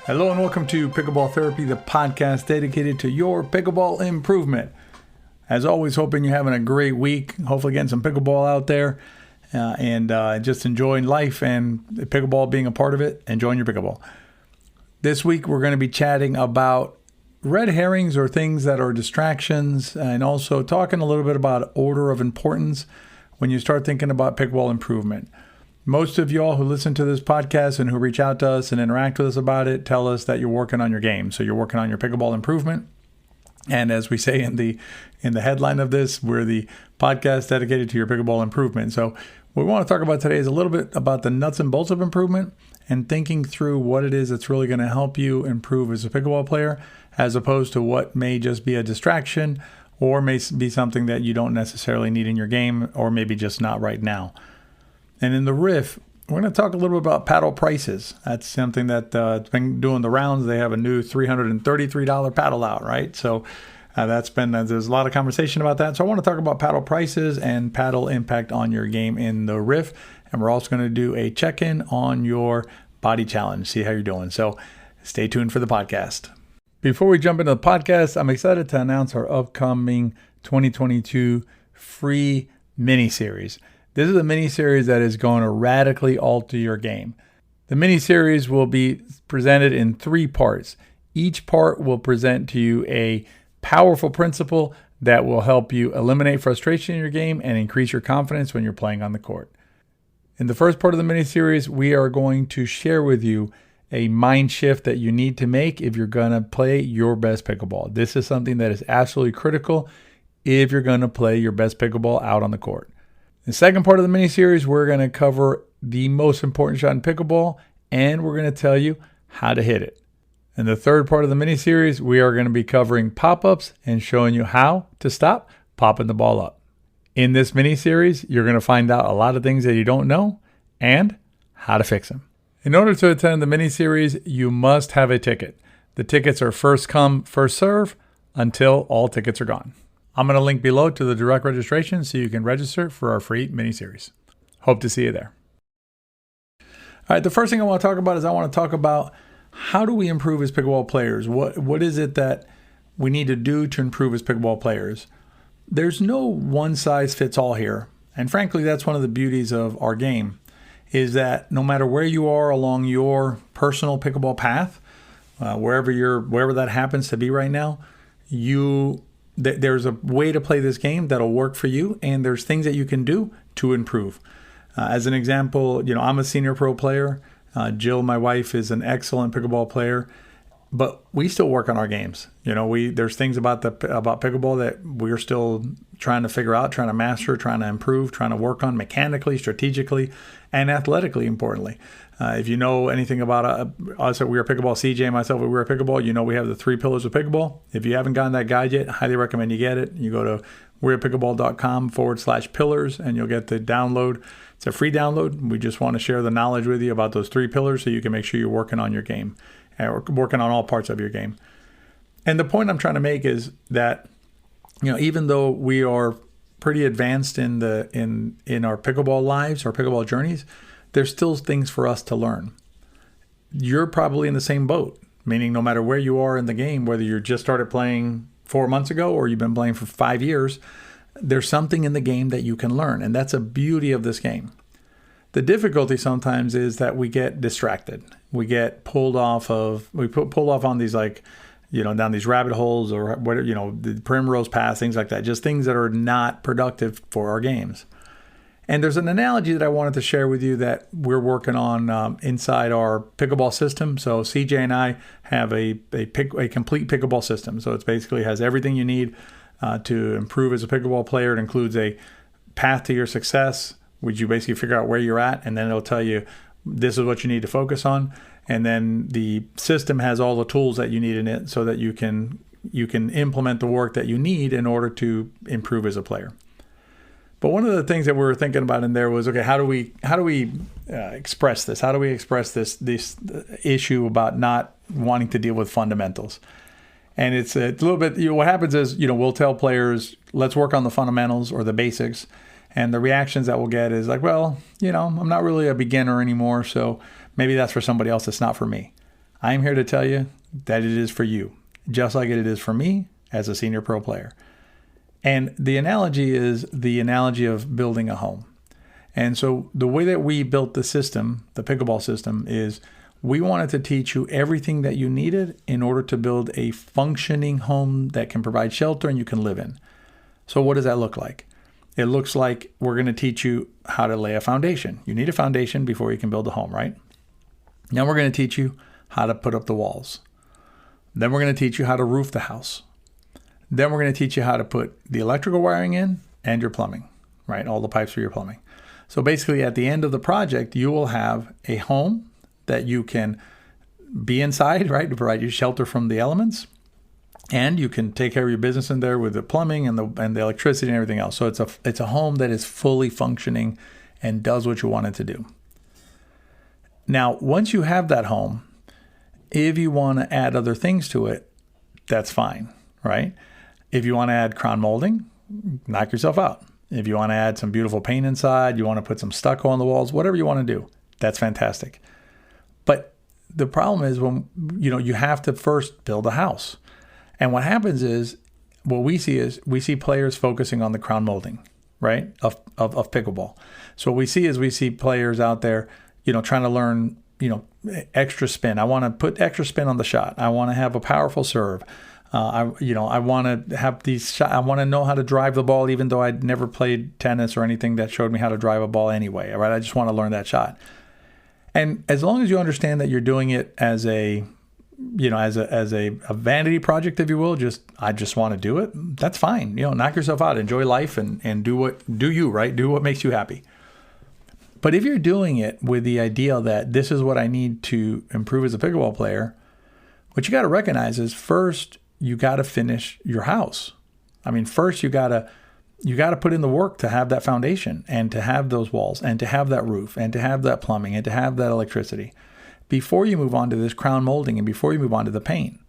Hello and welcome to Pickleball Therapy, the podcast dedicated to your pickleball improvement. As always, hoping you're having a great week, hopefully getting some pickleball out there and just enjoying life and pickleball being a part of it, enjoying your pickleball. This week, we're going to be chatting about red herrings or things that are distractions, and also talking a little bit about order of importance when you start thinking about pickleball improvement. Most of y'all who listen to this podcast and who reach out to us and interact with us about it tell us that you're working on your game. So you're working on your pickleball improvement. And as we say in the headline of this, we're the podcast dedicated to your pickleball improvement. So what we want to talk about today is a little bit about the nuts and bolts of improvement and thinking through what it is that's really going to help you improve as a pickleball player, as opposed to what may just be a distraction or may be something that you don't necessarily need in your game, or maybe just not right now. And in the riff, we're going to talk a little bit about paddle prices. That's something that's been doing the rounds. They have a new $333 paddle out, right? So there's a lot of conversation about that. So I want to talk about paddle prices and paddle impact on your game in the riff. And we're also going to do a check-in on your body challenge, see how you're doing. So stay tuned for the podcast. Before we jump into the podcast, I'm excited to announce our upcoming 2022 free mini-series. This is a mini-series that is going to radically alter your game. The mini-series will be presented in 3 parts. Each part will present to you a powerful principle that will help you eliminate frustration in your game and increase your confidence when you're playing on the court. In the first part of the mini-series, we are going to share with you a mind shift that you need to make if you're going to play your best pickleball. This is something that is absolutely critical if you're going to play your best pickleball out on the court. The second part of the mini-series, we're going to cover the most important shot in pickleball, and we're going to tell you how to hit it. In the third part of the mini-series, we are going to be covering pop-ups and showing you how to stop popping the ball up. In this mini-series, you're going to find out a lot of things that you don't know and how to fix them. In order to attend the mini-series, you must have a ticket. The tickets are first come, first serve until all tickets are gone. I'm going to link below to the direct registration so you can register for our free mini-series. Hope to see you there. All right, the first thing I want to talk about is I want to talk about how do we improve as pickleball players? What is it that we need to do to improve as pickleball players? There's no one size fits all here. And frankly, that's one of the beauties of our game, is that no matter where you are along your personal pickleball path, wherever that happens to be right now, there's a way to play this game that'll work for you, and there's things that you can do to improve. As an example, I'm a senior pro player. Jill, my wife, is an excellent pickleball player, but we still work on our games. There's things about pickleball that we're still trying to figure out, trying to master, trying to improve, trying to work on mechanically, strategically, and athletically, importantly. If you know anything about us at We Are Pickleball, CJ and myself at We Are Pickleball, we have the 3 pillars of pickleball. If you haven't gotten that guide yet, highly recommend you get it. You go to wearepickleball.com/pillars and you'll get the download. It's a free download. We just want to share the knowledge with you about those 3 pillars so you can make sure you're working on your game or working on all parts of your game. And the point I'm trying to make is that, even though we are pretty advanced in our pickleball lives, our pickleball journeys, there's still things for us to learn. You're probably in the same boat, meaning no matter where you are in the game, whether you just started playing 4 months ago or you've been playing for 5 years, there's something in the game that you can learn. And that's a beauty of this game. The difficulty sometimes is that we get distracted. We get pulled off on these down these rabbit holes or the primrose paths, things like that, just things that are not productive for our games. And there's an analogy that I wanted to share with you that we're working on inside our pickleball system. So CJ and I have a complete pickleball system. So it basically has everything you need to improve as a pickleball player. It includes a path to your success, which you basically figure out where you're at, and then it'll tell you this is what you need to focus on. And then the system has all the tools that you need in it so that you can implement the work that you need in order to improve as a player. But one of the things that we were thinking about in there was, okay, how do we express this? How do we express this issue about not wanting to deal with fundamentals? And it's a little bit, what happens is, we'll tell players, let's work on the fundamentals or the basics. And the reactions that we'll get is like, well, I'm not really a beginner anymore, so maybe that's for somebody else. It's not for me. I'm here to tell you that it is for you, just like it is for me as a senior pro player. And the analogy is the analogy of building a home. And so the way that we built the system, the pickleball system, is we wanted to teach you everything that you needed in order to build a functioning home that can provide shelter and you can live in. So what does that look like? It looks like we're going to teach you how to lay a foundation. You need a foundation before you can build a home, right? Now we're going to teach you how to put up the walls. Then we're going to teach you how to roof the house. Then we're going to teach you how to put the electrical wiring in and your plumbing, right? All the pipes for your plumbing. So basically at the end of the project, you will have a home that you can be inside, right? To provide you shelter from the elements. And you can take care of your business in there with the plumbing and the electricity and everything else. So it's a home that is fully functioning and does what you want it to do. Now, once you have that home, if you want to add other things to it, that's fine, right? If you want to add crown molding, knock yourself out. If you want to add some beautiful paint inside, you want to put some stucco on the walls, whatever you want to do, that's fantastic. But the problem is when you have to first build a house. And what happens is, what we see players focusing on the crown molding, right, of pickleball. So what we see players out there, trying to learn, extra spin. I want to put extra spin on the shot. I want to have a powerful serve. I want to have these shots. I want to know how to drive the ball, even though I'd never played tennis or anything that showed me how to drive a ball anyway. All right, I just want to learn that shot. And as long as you understand that you're doing it as a vanity project, if you will, I just want to do it, that's fine. Knock yourself out, enjoy life, and do you, right? Do what makes you happy. But if you're doing it with the idea that this is what I need to improve as a pickleball player, what you got to recognize is first you got to finish your house. I mean, first you got to put in the work to have that foundation and to have those walls and to have that roof and to have that plumbing and to have that electricity before you move on to this crown molding and before you move on to the paint.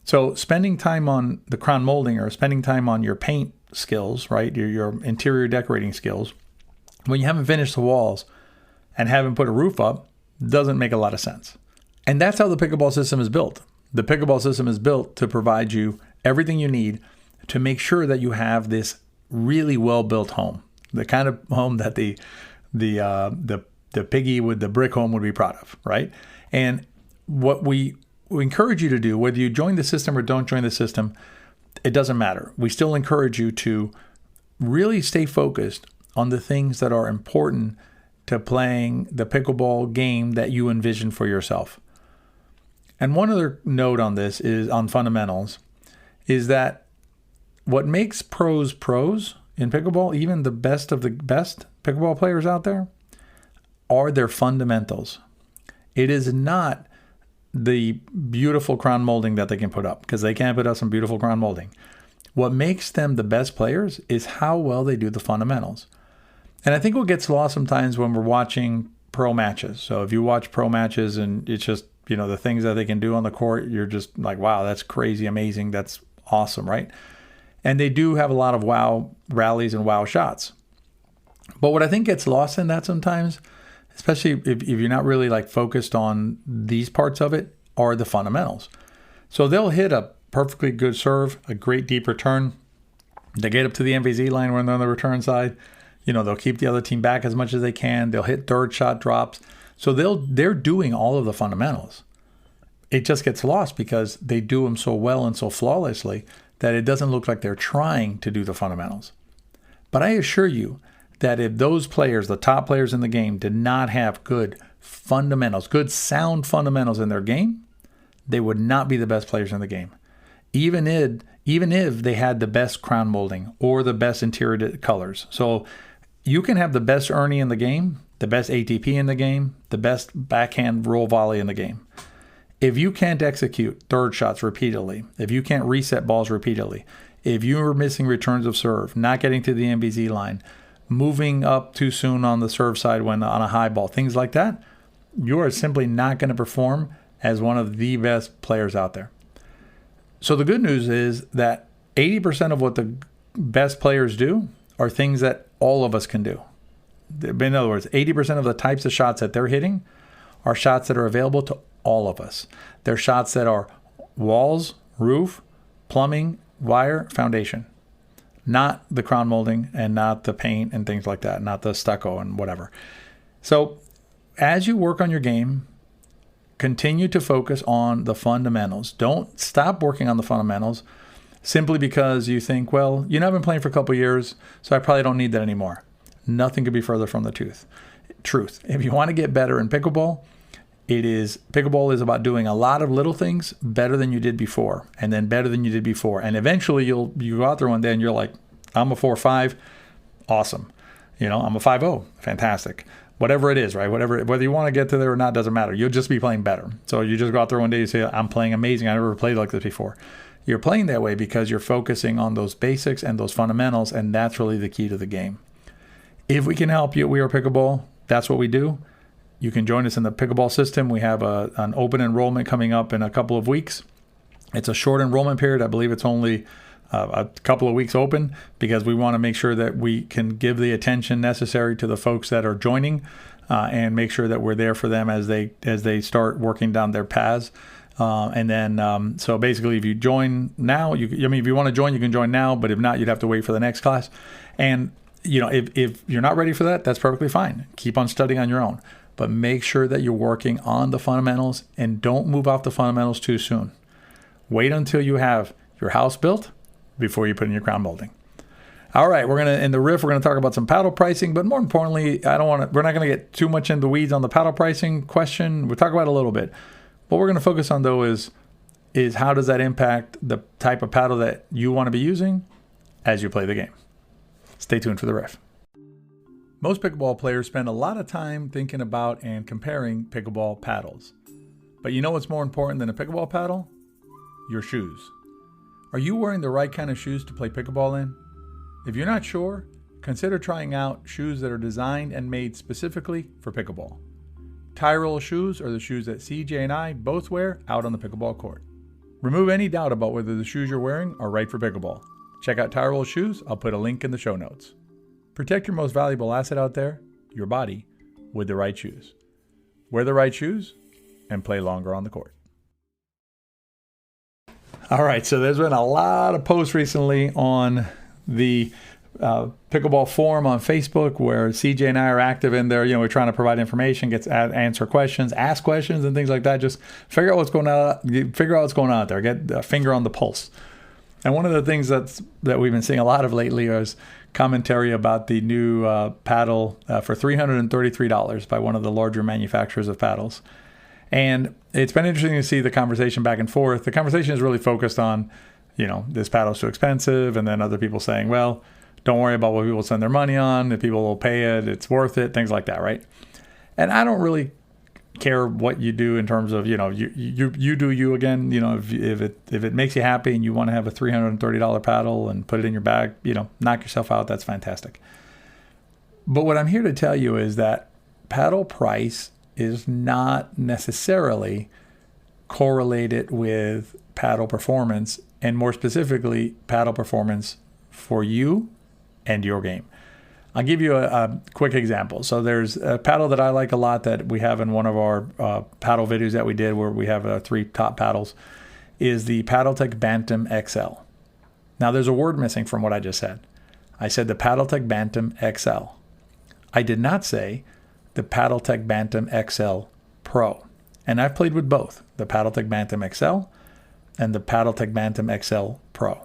So spending time on the crown molding or spending time on your paint skills, right, your interior decorating skills, when you haven't finished the walls and haven't put a roof up, doesn't make a lot of sense. And that's how the pickleball system is built. The pickleball system is built to provide you everything you need to make sure that you have this really well-built home, the kind of home that the piggy with the brick home would be proud of, right? And what we encourage you to do, whether you join the system or don't join the system, it doesn't matter. We still encourage you to really stay focused on the things that are important to playing the pickleball game that you envision for yourself. And one other note on this is on fundamentals, is that what makes pros in pickleball, even the best of the best pickleball players out there, are their fundamentals. It is not the beautiful crown molding that they can put up, because they can't put up some beautiful crown molding. What makes them the best players is how well they do the fundamentals. And I think what gets lost sometimes when we're watching pro matches. So if you watch pro matches and it's just, the things that they can do on the court, you're just like, wow, that's crazy, amazing, that's awesome, right? And they do have a lot of wow rallies and wow shots. But what I think gets lost in that sometimes, especially if you're not really focused on these parts of it, are the fundamentals. So they'll hit a perfectly good serve, a great deep return. They get up to the MVZ line when they're on the return side. They'll keep the other team back as much as they can. They'll hit third shot drops. So they're doing all of the fundamentals. It just gets lost because they do them so well and so flawlessly that it doesn't look like they're trying to do the fundamentals. But I assure you that if those players, the top players in the game, did not have good fundamentals, good sound fundamentals in their game, they would not be the best players in the game. Even if they had the best crown molding or the best interior colors. So you can have the best Ernie in the game, the best ATP in the game, the best backhand roll volley in the game. If you can't execute third shots repeatedly, if you can't reset balls repeatedly, if you are missing returns of serve, not getting to the MVZ line, moving up too soon on the serve side when on a high ball, things like that, you are simply not going to perform as one of the best players out there. So the good news is that 80% of what the best players do are things that all of us can do. In other words, 80% of the types of shots that they're hitting are shots that are available to all of us. They're shots that are walls, roof, plumbing, wire, foundation. Not the crown molding and not the paint and things like that, not the stucco and whatever. So as you work on your game, continue to focus on the fundamentals. Don't stop working on the fundamentals simply because you think, well, I've been playing for a couple of years, so I probably don't need that anymore. Nothing could be further from the truth. If you want to get better in pickleball, pickleball is about doing a lot of little things better than you did before, and then better than you did before. And eventually you go out there one day and you're like, I'm a 4-5, awesome. I'm a 5-0, fantastic. Whatever it is, right? Whether you want to get to there or not doesn't matter. You'll just be playing better. So you just go out there one day and say, I'm playing amazing. I never played like this before. You're playing that way because you're focusing on those basics and those fundamentals, and that's really the key to the game. If we can help you at We Are Pickleball, that's what we do. You can join us in the pickleball system. We have an open enrollment coming up in a couple of weeks. It's a short enrollment period. I believe it's only a couple of weeks open because we want to make sure that we can give the attention necessary to the folks that are joining and make sure that we're there for them as they start working down their paths. So basically, if you join now, if you want to join, you can join now. But if not, you'd have to wait for the next class. And if you're not ready for that, that's perfectly fine. Keep on studying on your own. But make sure that you're working on the fundamentals and don't move off the fundamentals too soon. Wait until you have your house built before you put in your crown molding. All right, in the riff, we're gonna talk about some paddle pricing, but more importantly, we're not gonna get too much in the weeds on the paddle pricing question. We'll talk about it a little bit. What we're gonna focus on though is how does that impact the type of paddle that you want to be using as you play the game. Stay tuned for the riff. Most pickleball players spend a lot of time thinking about and comparing pickleball paddles. But you know what's more important than a pickleball paddle? Your shoes. Are you wearing the right kind of shoes to play pickleball in? If you're not sure, consider trying out shoes that are designed and made specifically for pickleball. Tie roll shoes are the shoes that CJ and I both wear out on the pickleball court. Remove any doubt about whether the shoes you're wearing are right for pickleball. Check out Tie roll shoes. I'll put a link in the show notes. Protect your most valuable asset out there, your body, with the right shoes. Wear the right shoes and play longer on the court. All right, so there's been a lot of posts recently on the Pickleball forum on Facebook where CJ and I are active in there. We're trying to provide information, answer questions, ask questions and things like that. Just figure out what's going on out there. Get a finger on the pulse. And one of the things that we've been seeing a lot of lately is commentary about the new paddle for $333 by one of the larger manufacturers of paddles. And it's been interesting to see the conversation back and forth. The conversation is really focused on, this paddle's too expensive. And then other people saying, well, don't worry about what people spend their money on. If people will pay it, it's worth it, things like that, right? And I don't really care what you do in terms of, you do you again. If it makes you happy and you want to have a $330 paddle and put it in your bag, knock yourself out. That's fantastic. But what I'm here to tell you is that paddle price is not necessarily correlated with paddle performance, and more specifically, paddle performance for you and your game. I'll give you a quick example. So there's a paddle that I like a lot that we have in one of our paddle videos that we did where we have 3 top paddles, is the PaddleTech Bantam XL. Now there's a word missing from what I just said. I said the PaddleTech Bantam XL. I did not say the PaddleTech Bantam XL Pro. And I've played with both, the PaddleTech Bantam XL and the PaddleTech Bantam XL Pro.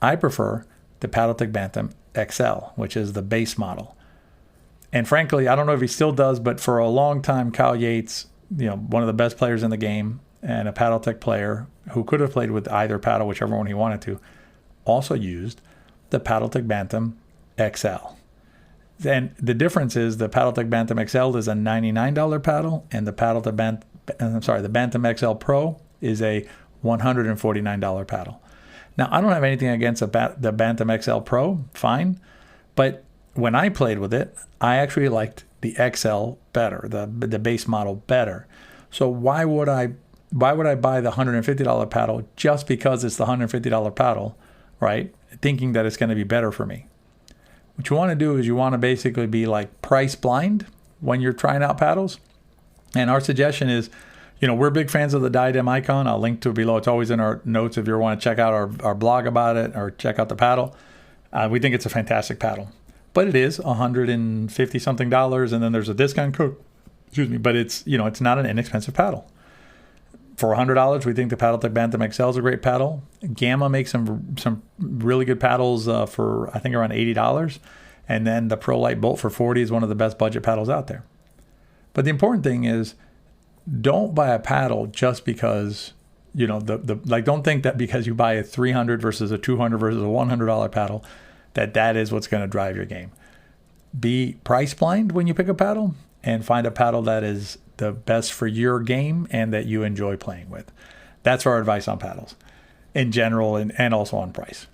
I prefer the PaddleTech Bantam XL, which is the base model. And frankly, I don't know if he still does, but for a long time, Kyle Yates, one of the best players in the game and a PaddleTech player who could have played with either paddle, whichever one he wanted to, also used the PaddleTech Bantam XL. And the difference is the PaddleTech Bantam XL is a $99 paddle, and the the Bantam XL Pro is a $149 paddle. Now, I don't have anything against the Bantam XL Pro, fine, but when I played with it, I actually liked the XL better, the base model better. So why would I buy the $150 paddle just because it's the $150 paddle, right? Thinking that it's going to be better for me. What you want to do is you want to basically be like price blind when you're trying out paddles. And our suggestion is we're big fans of the diadem icon. I'll link to it below. It's always in our notes if you want to check out our blog about it or check out the paddle. We think it's a fantastic paddle. But it is $150 something, and then there's a discount code. Excuse me, but it's it's not an inexpensive paddle. For $100, we think the Paddletech Bantam XL is a great paddle. Gamma makes some really good paddles for I think around $80, and then the Pro Light Bolt for $40 is one of the best budget paddles out there. But the important thing is, don't buy a paddle just because don't think that because you buy a $300 versus a $200 versus a $100 paddle that is what's going to drive your game. Be price blind when you pick a paddle and find a paddle that is the best for your game and that you enjoy playing with. That's our advice on paddles in general and also on price.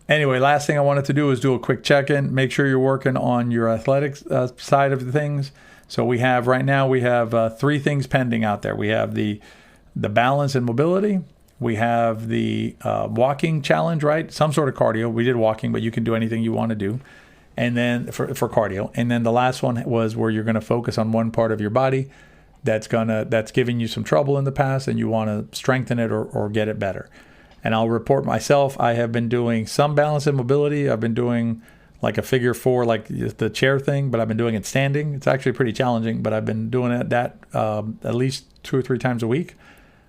Anyway, last thing I wanted to do is do a quick check-in. Make sure you're working on your athletics side of the things. So we have 3 things pending out there. We have the balance and mobility. We have the walking challenge, right? Some sort of cardio. We did walking, but you can do anything you want to do. And then for cardio. And then the last one was where you're going to focus on one part of your body that's giving you some trouble in the past and you want to strengthen it or get it better. And I'll report myself. I have been doing some balance and mobility. I've been doing like a figure 4, like the chair thing, but I've been doing it standing. It's actually pretty challenging, but I've been doing that at least 2 or 3 times a week.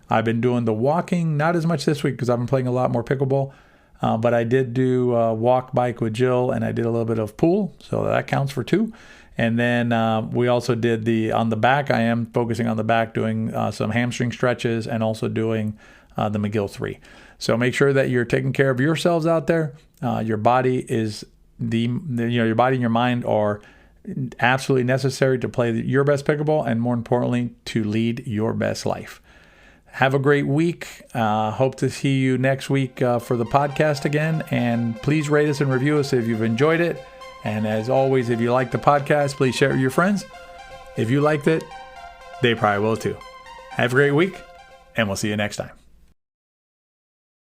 I've been doing the walking, not as much this week because I've been playing a lot more pickleball. But I did do walk bike with Jill, and I did a little bit of pool, so that counts for 2. And then we also did on the back. I am focusing on the back, doing some hamstring stretches, and also doing the McGill 3. So make sure that you're taking care of yourselves out there. Your body is your body and your mind are absolutely necessary to play your best pickleball, and more importantly, to lead your best life. Have a great week. Hope to see you next week for the podcast again. And please rate us and review us if you've enjoyed it. And as always, if you like the podcast, please share it with your friends. If you liked it, they probably will too. Have a great week, and we'll see you next time.